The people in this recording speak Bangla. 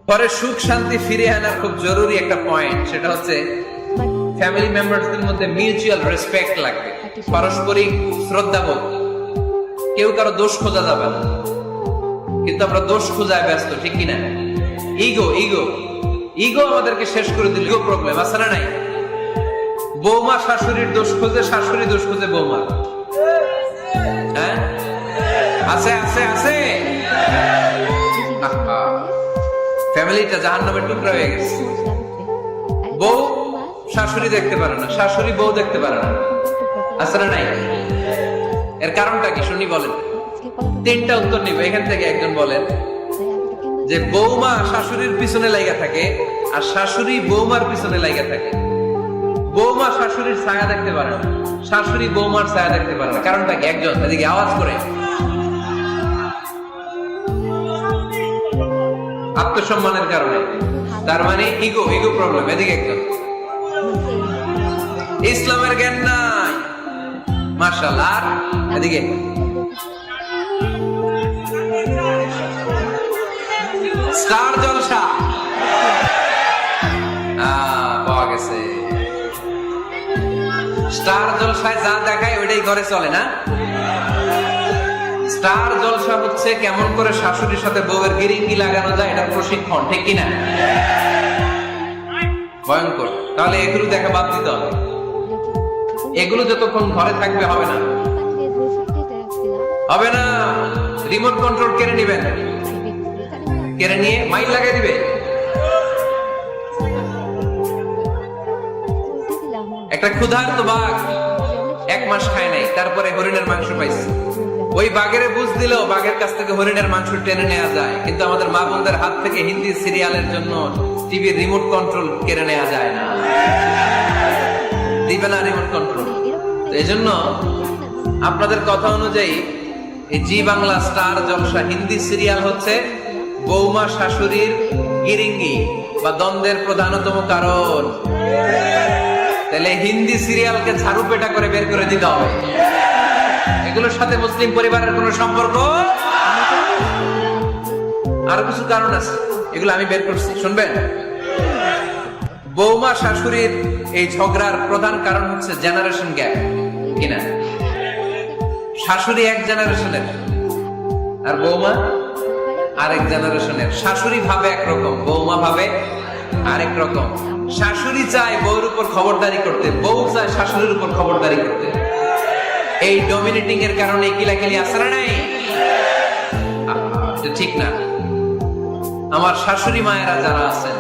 পরে সুখ শান্তি ফিরে আনার খুব জরুরি একটা পয়েন্ট, সেটা হচ্ছে ফ্যামিলি মেম্বারসদের মধ্যে মিউচুয়াল রেসপেক্ট লাগবে, পারস্পরিক শ্রদ্ধাবোধ। কেউ কারো দোষ খোঁজা যাবে না, কিন্তু আমরা দোষ খোঁজায় ব্যস্ত, ঠিক কিনা? ইগো ইগো ইগো আমাদেরকে শেষ করে দিল। ইগো প্রবলেম আছে না নাই? বৌমা শাশুড়ির দোষ খোঁজে, শাশুড়ি দোষ খোঁজে বৌমা। হ্যাঁ, আছে আছে আছে। ফ্যামিলিটা জাহান্নামের টুকরা হয়ে গেছে। বউ শাশুড়ি দেখতে পারে না, শাশুড়ি বউ দেখতে পারে না, আছে না নাই? এর কারণটা কি শুনি, বলেন। তিনটা উত্তর নিব এখান থেকে। একজন বলেন যে বৌমা শাশুড়ির পিছনে লাগা থাকে, আর শাশুড়ি বৌমার পিছনে লাগা থাকে। বৌমা শাশুড়ির ছায়া দেখতে পারে না, শাশুড়ি বৌমার ছায়া দেখতে পারে না। কারণটা কি? একজন এদিকে আওয়াজ করে। আত্মসম্মানের কারণে। তার মানে ইগো ইগো প্রবলেম। এদিকে একজন। ইসলামের জ্ঞান নাই, মাশাআল্লাহ। আর এদিকে স্টার জলসা পাওয়া গেছে। স্টার জলসায় যা দেখায় ওইটাই ঘরে চলে না। স্টার জলসা হচ্ছে কেমন করে শাশুড়ির সাথে বউয়ের গিরিঙ্গি লাগানো যায়, এটা প্রশিক্ষণ, ঠিক কিনা? ভয়ঙ্কর। তাহলে এগুলো দেখা বাদ দিতে হবে। এগুলো যতক্ষণ ঘরে থাকবে হবে না, হবে না। রিমোট কন্ট্রোল কেড়ে নিবেন, কেড়ে নিয়ে মাইল লাগাই দিবে। একটা ক্ষুধার্ত বাঘ 1 মাস খায় নাই, তারপরে হরিণের মাংস পাইছে। ওই বাঘের বুঝ দিলেও বাঘের কাছ থেকে হরিণের মাংস টেনে নেওয়া যায়, কিন্তু আমাদের মা বোনদের হাত থেকে হিন্দি সিরিয়ালের জন্য টিভির রিমোট কন্ট্রোল কেড়ে নেওয়া যায় না। দিবে না রিমোট কন্ট্রোল। এই জন্য আপনাদের কথা অনুযায়ী এই জি বাংলা স্টার জলসা হিন্দি সিরিয়াল হচ্ছে বৌমা শাশুড়ির গিরিঙ্গি বা দ্বন্দ্বের প্রধানতম কারণ। তাহলে হিন্দি সিরিয়ালকে ঝাড়ু পেটা করে বের করে দিতে হবে। এগুলোর সাথে মুসলিম পরিবারের কোন সম্পর্ক। আরো কিছু কারণ আছে, এগুলো আমি বের করছি, শুনবেন। বৌমা শাশুড়ির এই ঝগড়ার প্রধান কারণ হচ্ছে জেনারেশন গ্যাপ, কিনা? শাশুড়ি এক জেনারেশনের আর বৌমা আরেক জেনারেশনের। শাশুড়ি ভাবে একরকম, বৌমা ভাবে আরেক রকম। শাশুড়ি চায় বউর উপর খবরদারি করতে, বউ চায় শাশুড়ির উপর খবরদারি করতে। এই ডমিনেটিং এর কারণে কিলাকিলি আসে না নাই? এটা ঠিক না। আমার শাশুড়ি মায়েরা যারা আছেন,